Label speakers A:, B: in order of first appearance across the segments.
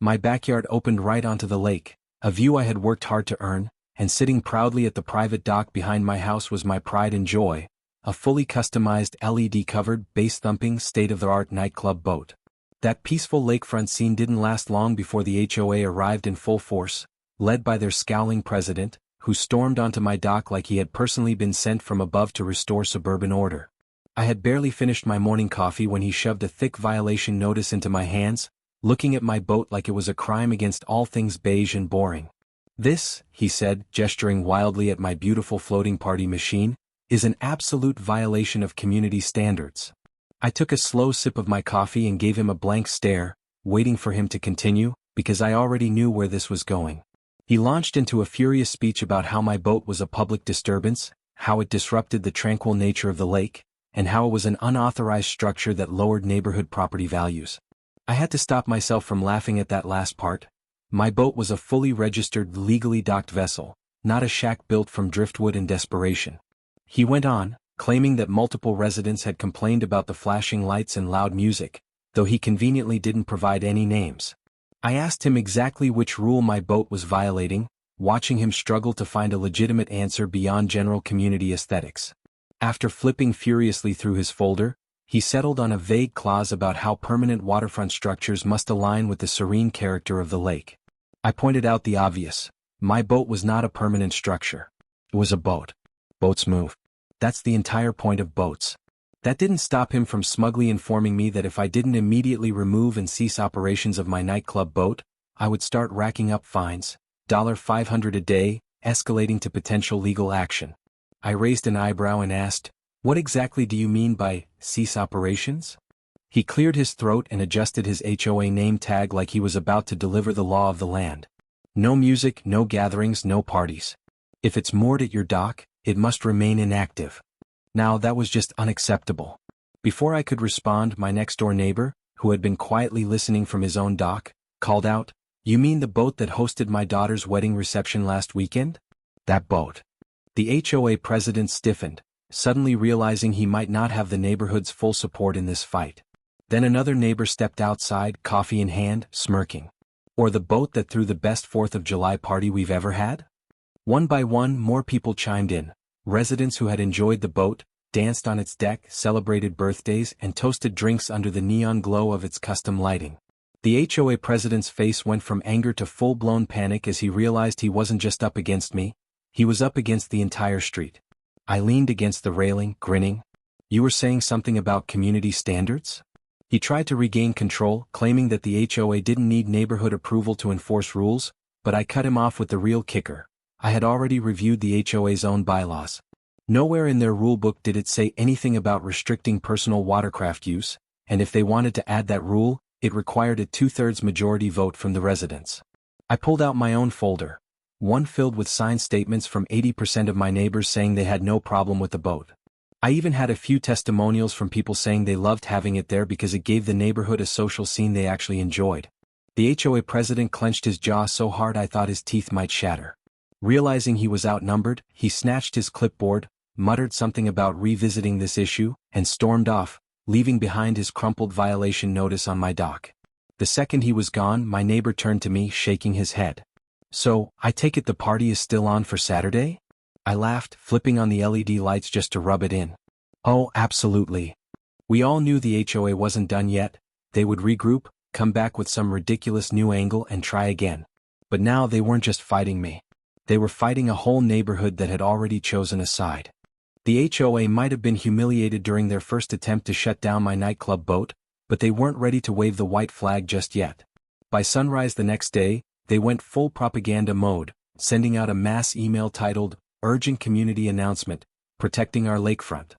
A: My backyard opened right onto the lake, a view I had worked hard to earn, and sitting proudly at the private dock behind my house was my pride and joy, a fully customized LED-covered, bass-thumping, state-of-the-art nightclub boat. That peaceful lakefront scene didn't last long before the HOA arrived in full force, led by their scowling president, who stormed onto my dock like he had personally been sent from above to restore suburban order. I had barely finished my morning coffee when he shoved a thick violation notice into my hands, looking at my boat like it was a crime against all things beige and boring. "This," he said, gesturing wildly at my beautiful floating party machine, "is an absolute violation of community standards." I took a slow sip of my coffee and gave him a blank stare, waiting for him to continue, because I already knew where this was going. He launched into a furious speech about how my boat was a public disturbance, how it disrupted the tranquil nature of the lake, and how it was an unauthorized structure that lowered neighborhood property values. I had to stop myself from laughing at that last part. My boat was a fully registered, legally docked vessel, not a shack built from driftwood and desperation. He went on, claiming that multiple residents had complained about the flashing lights and loud music, though he conveniently didn't provide any names. I asked him exactly which rule my boat was violating, watching him struggle to find a legitimate answer beyond general community aesthetics. After flipping furiously through his folder, he settled on a vague clause about how permanent waterfront structures must align with the serene character of the lake. I pointed out the obvious. My boat was not a permanent structure. It was a boat. Boats move. That's the entire point of boats. That didn't stop him from smugly informing me that if I didn't immediately remove and cease operations of my nightclub boat, I would start racking up fines, $500 a day, escalating to potential legal action. I raised an eyebrow and asked, "What exactly do you mean by cease operations?" He cleared his throat and adjusted his HOA name tag like he was about to deliver the law of the land. "No music, no gatherings, no parties. If it's moored at your dock, it must remain inactive." Now that was just unacceptable. Before I could respond, my next-door neighbor, who had been quietly listening from his own dock, called out, "You mean the boat that hosted my daughter's wedding reception last weekend?" That boat. The HOA president stiffened, suddenly realizing he might not have the neighborhood's full support in this fight. Then another neighbor stepped outside, coffee in hand, smirking. "Or the boat that threw the best 4th of July party we've ever had?" One by one, more people chimed in. Residents who had enjoyed the boat, danced on its deck, celebrated birthdays, and toasted drinks under the neon glow of its custom lighting. The HOA president's face went from anger to full-blown panic as he realized he wasn't just up against me, he was up against the entire street. I leaned against the railing, grinning. "You were saying something about community standards?" He tried to regain control, claiming that the HOA didn't need neighborhood approval to enforce rules, but I cut him off with the real kicker. I had already reviewed the HOA's own bylaws. Nowhere in their rulebook did it say anything about restricting personal watercraft use, and if they wanted to add that rule, it required a 2/3 majority vote from the residents. I pulled out my own folder, one filled with signed statements from 80% of my neighbors saying they had no problem with the boat. I even had a few testimonials from people saying they loved having it there because it gave the neighborhood a social scene they actually enjoyed. The HOA president clenched his jaw so hard I thought his teeth might shatter. Realizing he was outnumbered, he snatched his clipboard, muttered something about revisiting this issue, and stormed off, leaving behind his crumpled violation notice on my dock. The second he was gone, my neighbor turned to me, shaking his head. "So, I take it the party is still on for Saturday?" I laughed, flipping on the LED lights just to rub it in. "Oh, absolutely." We all knew the HOA wasn't done yet. They would regroup, come back with some ridiculous new angle and try again. But now they weren't just fighting me. They were fighting a whole neighborhood that had already chosen a side. The HOA might have been humiliated during their first attempt to shut down my nightclub boat, but they weren't ready to wave the white flag just yet. By sunrise the next day, they went full propaganda mode, sending out a mass email titled, "Urgent Community Announcement, Protecting Our Lakefront."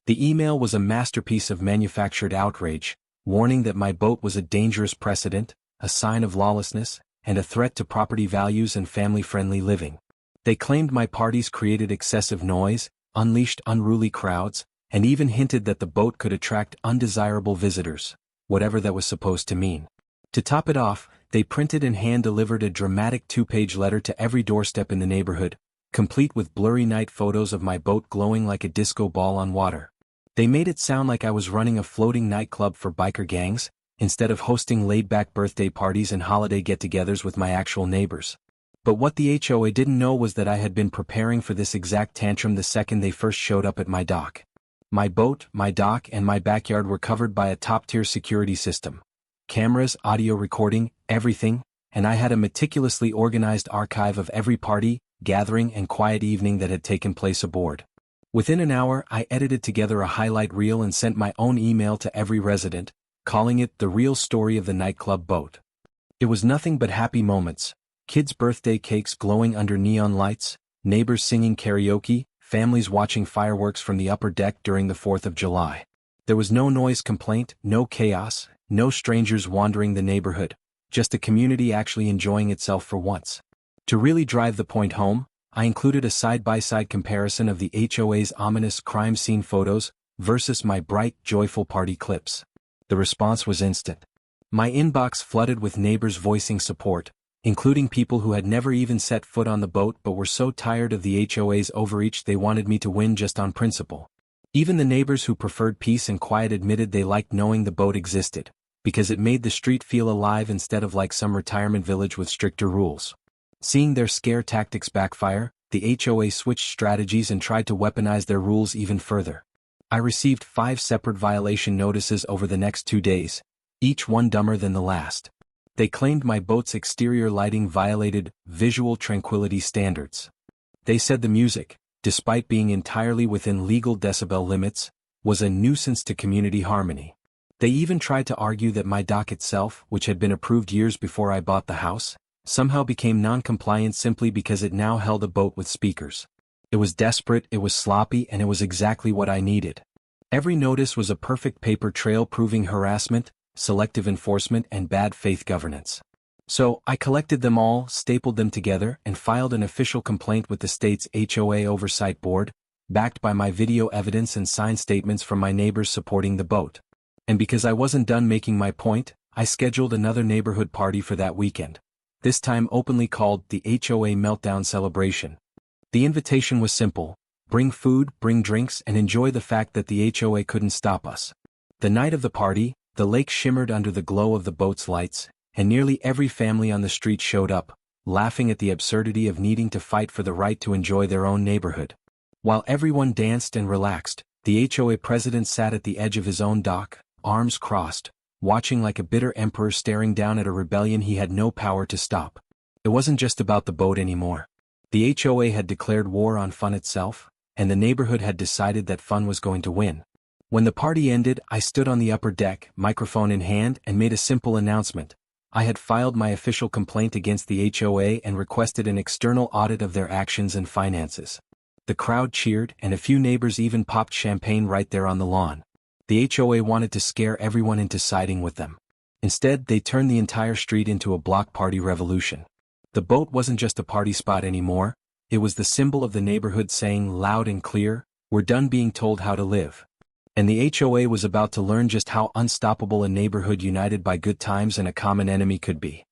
A: The email was a masterpiece of manufactured outrage, warning that my boat was a dangerous precedent, a sign of lawlessness, and a threat to property values and family-friendly living. They claimed my parties created excessive noise, unleashed unruly crowds, and even hinted that the boat could attract undesirable visitors, whatever that was supposed to mean. To top it off, they printed and hand-delivered a dramatic 2-page letter to every doorstep in the neighborhood, complete with blurry night photos of my boat glowing like a disco ball on water. They made it sound like I was running a floating nightclub for biker gangs, instead of hosting laid-back birthday parties and holiday get-togethers with my actual neighbors. But what the HOA didn't know was that I had been preparing for this exact tantrum the second they first showed up at my dock. My boat, my dock, and my backyard were covered by a top-tier security system. Cameras, audio recording, everything, and I had a meticulously organized archive of every party, gathering, and quiet evening that had taken place aboard. Within an hour, I edited together a highlight reel and sent my own email to every resident, calling it The Real Story of the Nightclub Boat. It was nothing but happy moments, kids' birthday cakes glowing under neon lights, neighbors singing karaoke, families watching fireworks from the upper deck during the 4th of July. There was no noise complaint, no chaos, no strangers wandering the neighborhood, just a community actually enjoying itself for once. To really drive the point home, I included a side-by-side comparison of the HOA's ominous crime scene photos versus my bright, joyful party clips. The response was instant. My inbox flooded with neighbors voicing support, including people who had never even set foot on the boat but were so tired of the HOA's overreach they wanted me to win just on principle. Even the neighbors who preferred peace and quiet admitted they liked knowing the boat existed, because it made the street feel alive instead of like some retirement village with stricter rules. Seeing their scare tactics backfire, the HOA switched strategies and tried to weaponize their rules even further. I received 5 separate violation notices over the next 2 days, each one dumber than the last. They claimed my boat's exterior lighting violated visual tranquility standards. They said the music, despite being entirely within legal decibel limits, was a nuisance to community harmony. They even tried to argue that my dock itself, which had been approved years before I bought the house, somehow became non-compliant simply because it now held a boat with speakers. It was desperate, it was sloppy, and it was exactly what I needed. Every notice was a perfect paper trail proving harassment, selective enforcement, and bad faith governance. So, I collected them all, stapled them together, and filed an official complaint with the state's HOA Oversight Board, backed by my video evidence and signed statements from my neighbors supporting the boat. And because I wasn't done making my point, I scheduled another neighborhood party for that weekend, this time openly called the HOA Meltdown Celebration. The invitation was simple: bring food, bring drinks, and enjoy the fact that the HOA couldn't stop us. The night of the party, the lake shimmered under the glow of the boat's lights, and nearly every family on the street showed up, laughing at the absurdity of needing to fight for the right to enjoy their own neighborhood. While everyone danced and relaxed, the HOA president sat at the edge of his own dock, arms crossed, watching like a bitter emperor staring down at a rebellion he had no power to stop. It wasn't just about the boat anymore. The HOA had declared war on fun itself, and the neighborhood had decided that fun was going to win. When the party ended, I stood on the upper deck, microphone in hand, and made a simple announcement. I had filed my official complaint against the HOA and requested an external audit of their actions and finances. The crowd cheered, and a few neighbors even popped champagne right there on the lawn. The HOA wanted to scare everyone into siding with them. Instead, they turned the entire street into a block party revolution. The boat wasn't just a party spot anymore, it was the symbol of the neighborhood saying loud and clear, "We're done being told how to live." And the HOA was about to learn just how unstoppable a neighborhood united by good times and a common enemy could be.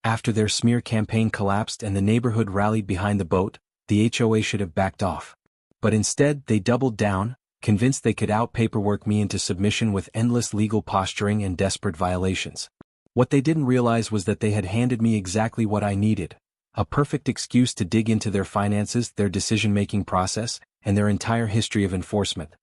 A: After their smear campaign collapsed and the neighborhood rallied behind the boat, the HOA should have backed off. But instead, they doubled down, convinced they could out-paperwork me into submission with endless legal posturing and desperate violations. What they didn't realize was that they had handed me exactly what I needed: a perfect excuse to dig into their finances, their decision-making process, and their entire history of enforcement.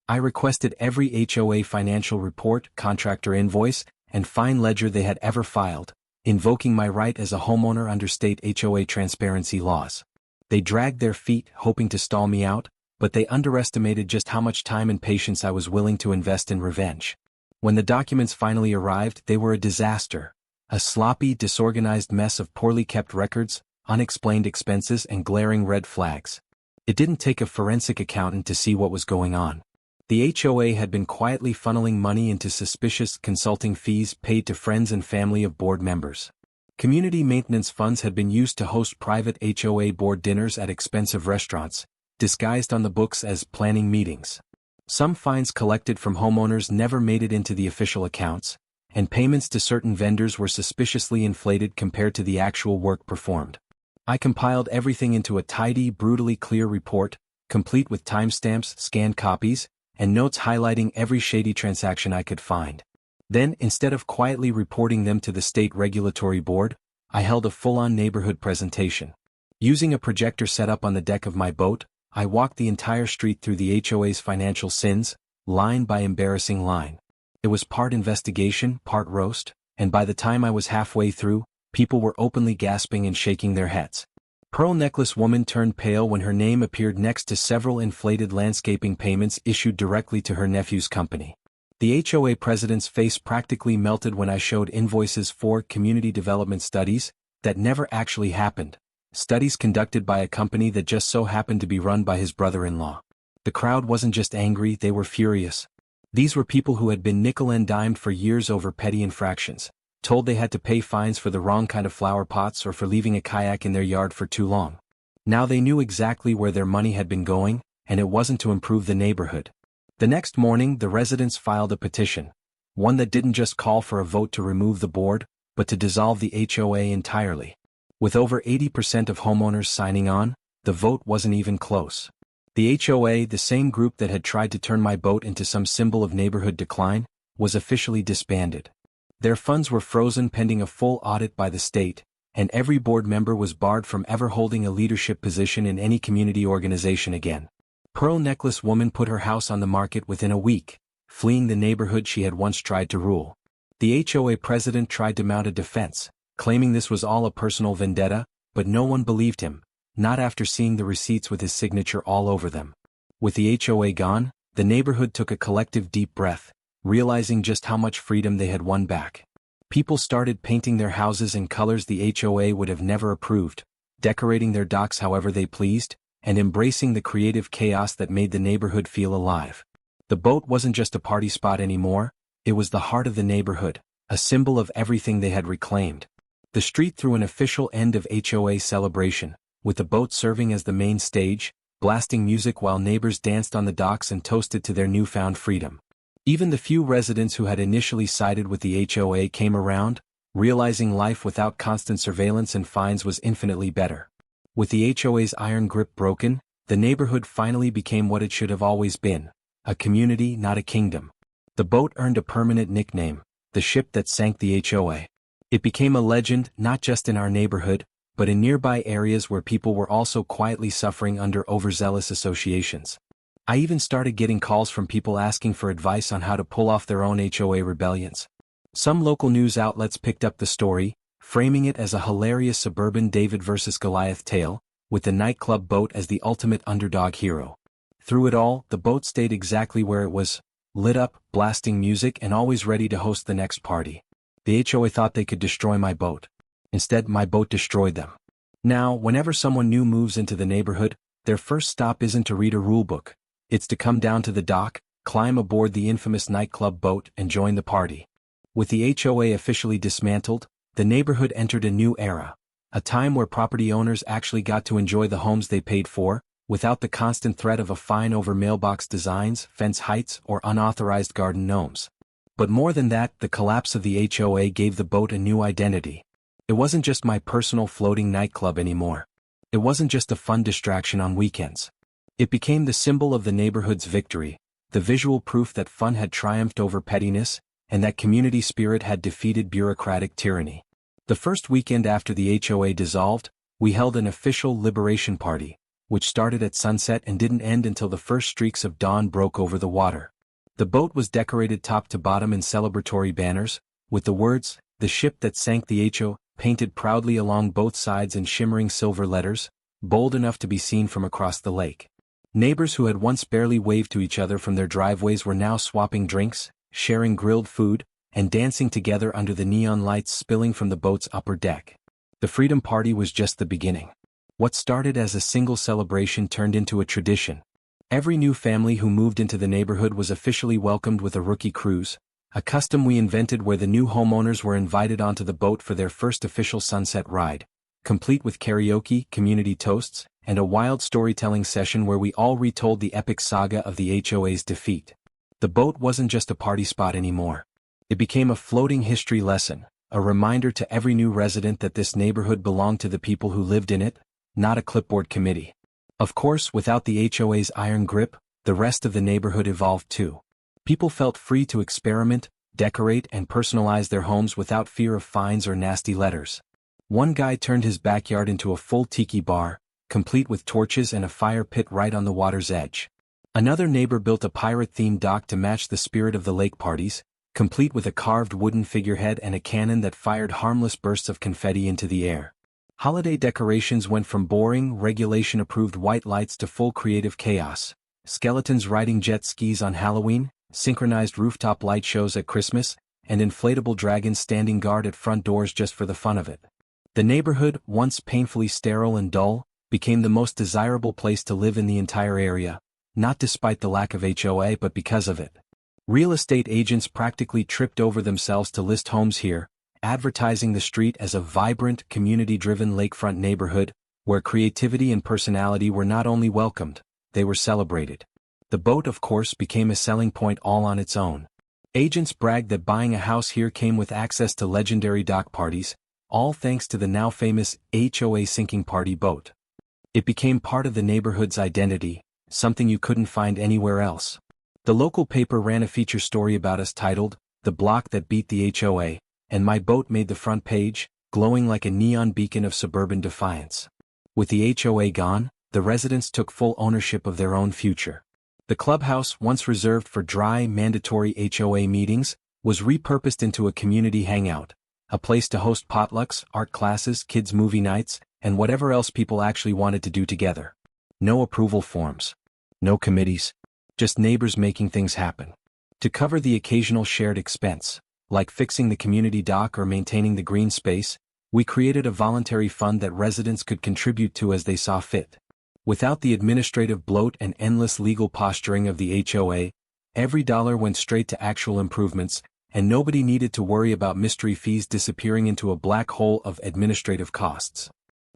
A: I requested every HOA financial report, contractor invoice, and fine ledger they had ever filed, invoking my right as a homeowner under state HOA transparency laws. They dragged their feet, hoping to stall me out, but they underestimated just how much time and patience I was willing to invest in revenge. When the documents finally arrived, they were a disaster. A sloppy, disorganized mess of poorly kept records, unexplained expenses, and glaring red flags. It didn't take a forensic accountant to see what was going on. The HOA had been quietly funneling money into suspicious consulting fees paid to friends and family of board members. Community maintenance funds had been used to host private HOA board dinners at expensive restaurants, disguised on the books as planning meetings. Some fines collected from homeowners never made it into the official accounts, and payments to certain vendors were suspiciously inflated compared to the actual work performed. I compiled everything into a tidy, brutally clear report, complete with timestamps, scanned copies, and notes highlighting every shady transaction I could find. Then, instead of quietly reporting them to the state regulatory board, I held a full-on neighborhood presentation. Using a projector set up on the deck of my boat, I walked the entire street through the HOA's financial sins, line by embarrassing line. It was part investigation, part roast, and by the time I was halfway through, people were openly gasping and shaking their heads. Pearl necklace woman turned pale when her name appeared next to several inflated landscaping payments issued directly to her nephew's company. The HOA president's face practically melted when I showed invoices for community development studies that never actually happened, studies conducted by a company that just so happened to be run by his brother-in-law. The crowd wasn't just angry, they were furious. These were people who had been nickel and dimed for years over petty infractions, told they had to pay fines for the wrong kind of flower pots or for leaving a kayak in their yard for too long. Now they knew exactly where their money had been going, and it wasn't to improve the neighborhood. The next morning, the residents filed a petition, one that didn't just call for a vote to remove the board, but to dissolve the HOA entirely. With over 80% of homeowners signing on, the vote wasn't even close. The HOA, the same group that had tried to turn my boat into some symbol of neighborhood decline, was officially disbanded. Their funds were frozen pending a full audit by the state, and every board member was barred from ever holding a leadership position in any community organization again. Pearl necklace woman put her house on the market within a week, fleeing the neighborhood she had once tried to rule. The HOA president tried to mount a defense, claiming this was all a personal vendetta, but no one believed him, not after seeing the receipts with his signature all over them. With the HOA gone, the neighborhood took a collective deep breath, realizing just how much freedom they had won back. People started painting their houses in colors the HOA would have never approved, decorating their docks however they pleased, and embracing the creative chaos that made the neighborhood feel alive. The boat wasn't just a party spot anymore, it was the heart of the neighborhood, a symbol of everything they had reclaimed. The street threw an official end of HOA celebration, with the boat serving as the main stage, blasting music while neighbors danced on the docks and toasted to their newfound freedom. Even the few residents who had initially sided with the HOA came around, realizing life without constant surveillance and fines was infinitely better. With the HOA's iron grip broken, the neighborhood finally became what it should have always been, a community, not a kingdom. The boat earned a permanent nickname, the ship that sank the HOA. It became a legend not just in our neighborhood, but in nearby areas where people were also quietly suffering under overzealous associations. I even started getting calls from people asking for advice on how to pull off their own HOA rebellions. Some local news outlets picked up the story, framing it as a hilarious suburban David versus Goliath tale, with the nightclub boat as the ultimate underdog hero. Through it all, the boat stayed exactly where it was, lit up, blasting music and always ready to host the next party. The HOA thought they could destroy my boat. Instead, my boat destroyed them. Now, whenever someone new moves into the neighborhood, their first stop isn't to read a rulebook. It's to come down to the dock, climb aboard the infamous nightclub boat and join the party. With the HOA officially dismantled, the neighborhood entered a new era, a time where property owners actually got to enjoy the homes they paid for, without the constant threat of a fine over mailbox designs, fence heights, or unauthorized garden gnomes. But more than that, the collapse of the HOA gave the boat a new identity. It wasn't just my personal floating nightclub anymore. It wasn't just a fun distraction on weekends. It became the symbol of the neighborhood's victory, the visual proof that fun had triumphed over pettiness, and that community spirit had defeated bureaucratic tyranny. The first weekend after the HOA dissolved, we held an official liberation party, which started at sunset and didn't end until the first streaks of dawn broke over the water. The boat was decorated top to bottom in celebratory banners, with the words, "The ship that sank the HOA," painted proudly along both sides in shimmering silver letters, bold enough to be seen from across the lake. Neighbors who had once barely waved to each other from their driveways were now swapping drinks, sharing grilled food, and dancing together under the neon lights spilling from the boat's upper deck. The Freedom Party was just the beginning. What started as a single celebration turned into a tradition. Every new family who moved into the neighborhood was officially welcomed with a rookie cruise, a custom we invented where the new homeowners were invited onto the boat for their first official sunset ride, complete with karaoke, community toasts, and a wild storytelling session where we all retold the epic saga of the HOA's defeat. The boat wasn't just a party spot anymore. It became a floating history lesson, a reminder to every new resident that this neighborhood belonged to the people who lived in it, not a clipboard committee. Of course, without the HOA's iron grip, the rest of the neighborhood evolved too. People felt free to experiment, decorate and personalize their homes without fear of fines or nasty letters. One guy turned his backyard into a full tiki bar, complete with torches and a fire pit right on the water's edge. Another neighbor built a pirate-themed dock to match the spirit of the lake parties, complete with a carved wooden figurehead and a cannon that fired harmless bursts of confetti into the air. Holiday decorations went from boring, regulation-approved white lights to full creative chaos. Skeletons riding jet skis on Halloween, synchronized rooftop light shows at Christmas, and inflatable dragons standing guard at front doors just for the fun of it. The neighborhood, once painfully sterile and dull, became the most desirable place to live in the entire area, not despite the lack of HOA but because of it. Real estate agents practically tripped over themselves to list homes here, advertising the street as a vibrant, community-driven lakefront neighborhood, where creativity and personality were not only welcomed, they were celebrated. The boat, of course, became a selling point all on its own. Agents bragged that buying a house here came with access to legendary dock parties, all thanks to the now famous HOA sinking party boat. It became part of the neighborhood's identity, something you couldn't find anywhere else. The local paper ran a feature story about us titled, "The Block That Beat the HOA," and my boat made the front page, glowing like a neon beacon of suburban defiance. With the HOA gone, the residents took full ownership of their own future. The clubhouse, once reserved for dry, mandatory HOA meetings, was repurposed into a community hangout, a place to host potlucks, art classes, kids' movie nights, and whatever else people actually wanted to do together. No approval forms. No committees. Just neighbors making things happen. To cover the occasional shared expense, like fixing the community dock or maintaining the green space, we created a voluntary fund that residents could contribute to as they saw fit. Without the administrative bloat and endless legal posturing of the HOA, every dollar went straight to actual improvements, and nobody needed to worry about mystery fees disappearing into a black hole of administrative costs.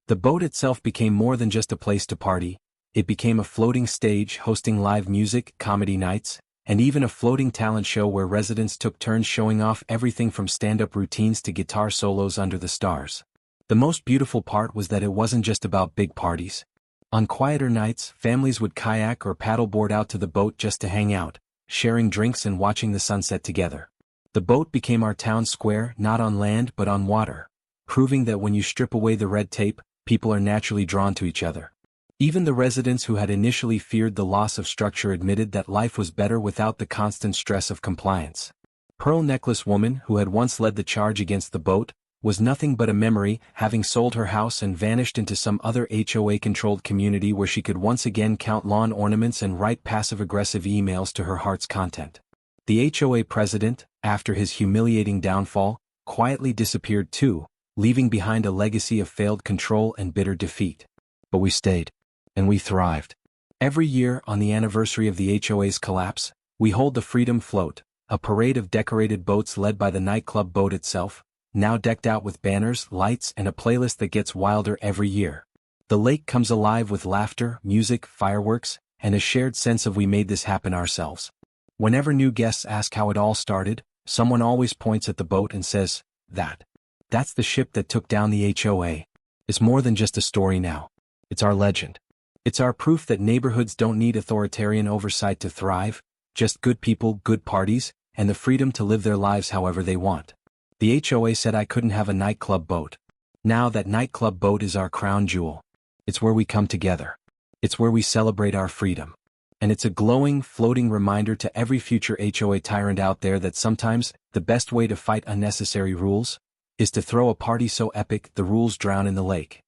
A: The boat itself became more than just a place to party. It became a floating stage hosting live music, comedy nights, and even a floating talent show where residents took turns showing off everything from stand-up routines to guitar solos under the stars. The most beautiful part was that it wasn't just about big parties. On quieter nights, families would kayak or paddleboard out to the boat just to hang out, sharing drinks and watching the sunset together. The boat became our town square, not on land but on water, proving that when you strip away the red tape, people are naturally drawn to each other. Even the residents who had initially feared the loss of structure admitted that life was better without the constant stress of compliance. Pearl Necklace Woman, who had once led the charge against the boat, was nothing but a memory, having sold her house and vanished into some other HOA-controlled community where she could once again count lawn ornaments and write passive-aggressive emails to her heart's content. The HOA president, after his humiliating downfall, quietly disappeared too, leaving behind a legacy of failed control and bitter defeat. But we stayed. And we thrived. Every year, on the anniversary of the HOA's collapse, we hold the Freedom Float, a parade of decorated boats led by the nightclub boat itself, now decked out with banners, lights, and a playlist that gets wilder every year. The lake comes alive with laughter, music, fireworks, and a shared sense of we made this happen ourselves. Whenever new guests ask how it all started, someone always points at the boat and says, That's the ship that took down the HOA. It's more than just a story now. It's our legend. It's our proof that neighborhoods don't need authoritarian oversight to thrive, just good people, good parties, and the freedom to live their lives however they want. The HOA said I couldn't have a nightclub boat. Now that nightclub boat is our crown jewel. It's where we come together. It's where we celebrate our freedom. And it's a glowing, floating reminder to every future HOA tyrant out there that sometimes, the best way to fight unnecessary rules is to throw a party so epic the rules drown in the lake.